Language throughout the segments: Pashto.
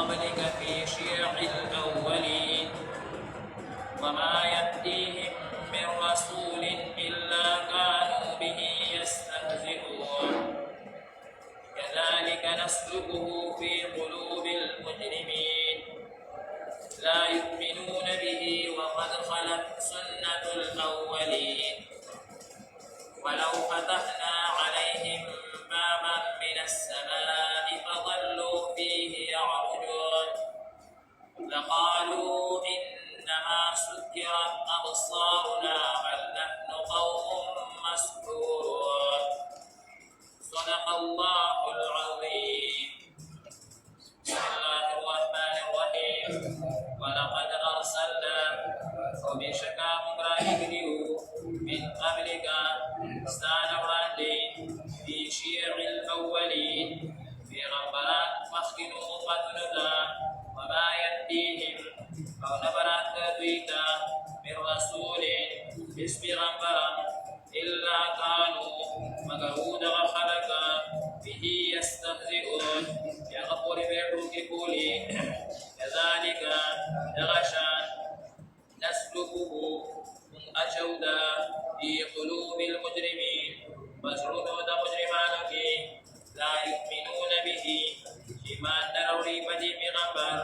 قبلك في شيع الأولين وما يأتيهم من رسول إلا كانوا به يستهزئون كذلك نسلكه في قلوب المجرمين لا يؤمنون به وقد خلت سنة الأولين ولو فتحنا عليهم بابا من السماء فظلوا فيه يعرجون لقالوا إنما سكرت أبصارنا بل نحن قوم مسحورون صدق الله العظيم. بسم الله الرحمن الرحيم. ولقد أرسلنا وبشكا مبراهيم من قبلك استعلم في شيع الأولين في غبرات مسكن أمتنا وما يأتيهم أو نبرات تدويتا من رسول باسم غبرا إلا كانوا مقعود وخلقا به يستهزئون يغفر بيروك كولي كذلك دغشان نسلكه من أجودا في قلوب المجرمين وزرود مجرمانك لا يؤمنون به فيما نروري بدي بغفر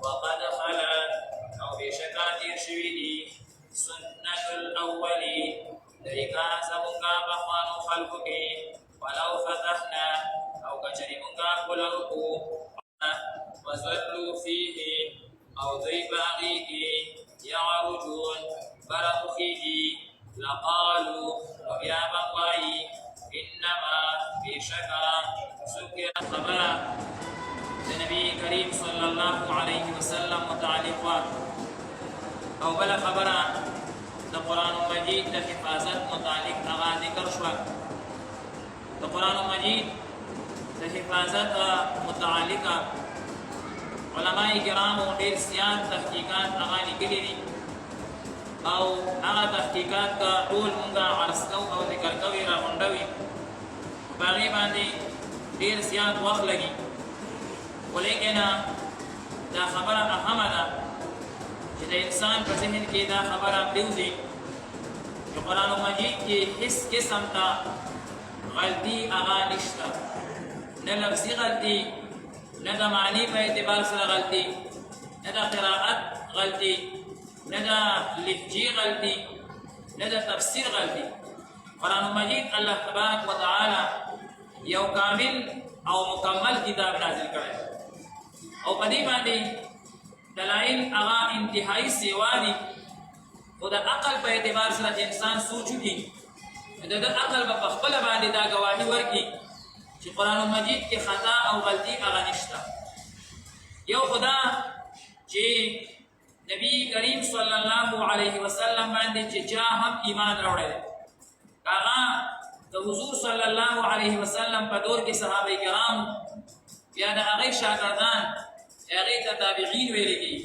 وقد خلت أو بشكات شويدي سنة الأولين ذلك سبقا بخوان خلقك ولو فتحنا أو كجرمك قلوك وزلوا فيه أو ضيب أخيك يعرجون برأخيه لقالوا ويا بقائي إنما في شكا سكر خبر النبي كريم صلى الله عليه وسلم متعلقات أو بلا خبر القرآن المجيد لحفاظت متعلق أغا ذكر شوى القرآن المجيد لحفاظت متعلقة علماء کرام ډیر زیات تحقیقات هغه لیکلي دي او هغه تحقیقات کا ټول مونږه عرض کوو او ذکر کوي را غونډوي په هغې باندې ډیر زیات وخت لګي ولیکن دا خبره اهمه ده چې د انسان په ذهن کې دا خبره پرېوځي چې قرآن مجید کې هیڅ قسم ته غلطي هغه نشته نه لفظي غلطي نه د معنی په اعتبار سره غلطي نه د قرائت غلطي نه د لهجې غلطي نه د تفسیر غلطي قرآن مجید الله تبارک وتعالی یو کامل او مکمل کتاب نازل کړی او په دې باندې دلایل هغه انتهایی سیوا دي خو د عقل په اعتبار سره چې انسان سوچ وکړي د عقل به په خپله باندې دا ګواهي ورکړي چې قرآن مجید کې خطا او غلطي هغه نشته یو خدا چې نبی کریم صلی الله علیه وسلم باندې چې چا هم ایمان راوړی هغه د حضور صلی الله علیه وسلم په دور کې صحابه کرام بیا د هغې شاګردان هغې ته تابعین ویل کېږي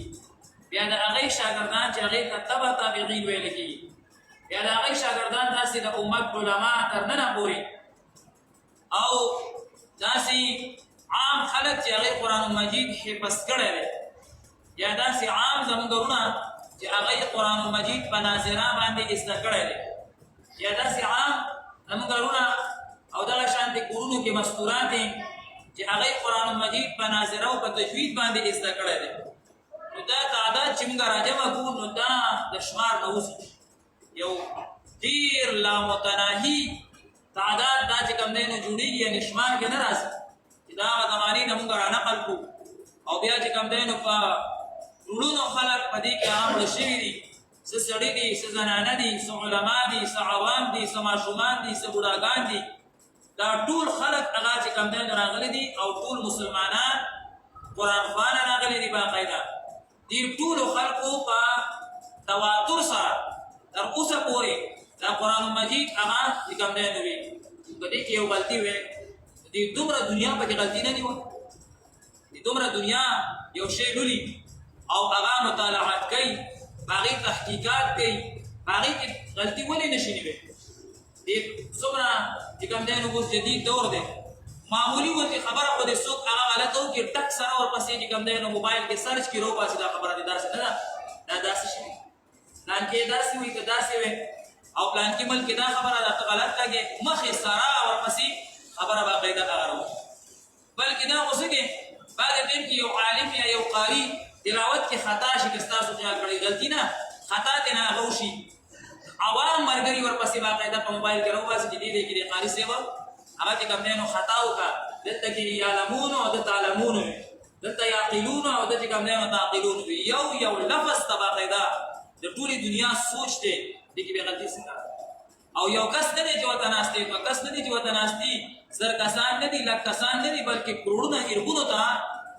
بیا د هغې شاګردان چې هغې ته تبع تابعین ویل کېږي بیا د هغې شاګردان داسې د امت علما تر ننه پورې او داسې عام خلک چې هغې قرآن مجید حفظ کړی دی یا داسې عام زموږ وروڼه چې هغې قرآن مجید په ناظره باندې زده کړی دی یا داسې عام زموږ وروڼه او دغه شانتې کورونو کې مستورات دي چې هغې قرآن مجید په ناظره او په تجوید باندې زده کړی دی نو دا تعداد چې موږ راجمع کړو نو دا د شمار نه وځي یو ډېر لامتناهي تعداد دا چې کوم دی نو جوړېږي یعنې شمار کې نه راځي چې دا هغه زمانې نه موږ رانقل کړو او بیا چې کوم دی نو په روړونو خلک په دې کې هغه مړه شوي دي څه سړي دي څه زنانه دي څه علما دي څه عوام دي څه ماشومان دي څه بوډاګان دي دا ټول خلک هغه چې کوم دی نو راغلي دي او ټول مسلمانان قرآن خوانه راغلي دي باقاعده دې ټولو خلکو په تواتر سره تر اوسه پورې دا قرآن مجید هغه چې کوم دی نو وي په دې کې یو غلطي وی دې دومره دنیا پکې غلطي نه دي دې دومره دنیا یو شی لولي او هغه مطالعات کوي باغی تحقیقات کوي باغی کې غلطي ولې نشي نیوي دې څومره چې کوم دی نو اوس جدید دور دی معمولی ورته خبره خو دې څوک هغه غلطه وکړي ټک سره ورپسې چې کوم دی نو موبایل کې سرچ کړي روباسي دا خبره دې داسې نه ده دا داسې شي پلان کې داسې وي که داسې وي او پلان کې ملک دا خبره ده ته غلط لګې مخې سره ورپسې خبره باقاعده هغه وي بلکې دا اوس کې بعد ټیم کې یو عالم یا یو قاری تلاوت کې خطا شي که ستاسو خیال کړئ غلطي نه خطا دې نه هغه وشي عوام مرګري ورپسې باقاعده په موبایل کې روباسي چې دې کې قاری صاحب هغه چې کوم دی نو خطا وکړه دلته کې یعلمون او د تعلمون دلته یعقلون او د چې کوم دی نو تعقلون یو لفظ ته باقاعده د ټولې دنیا سوچ دی دې کې به غلطي څنګه او یو کس نه دی چې ورته ناست دی کس نه دی چې ورته ناست دي زر کسان نه دي لک کسان نه دي بلکې کروڑونه اربونو ته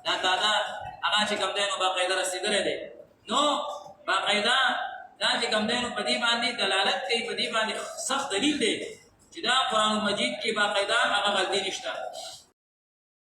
دا تعداد هغه چې کوم دی نو باقاعده رسېدلی دی نو باقاعده دا چې کوم دی نو په دې باندې دلالت کوي په دې باندې سخت دلیل دی چې دا قرآن مجید کې باقاعده هغه غلطي نشته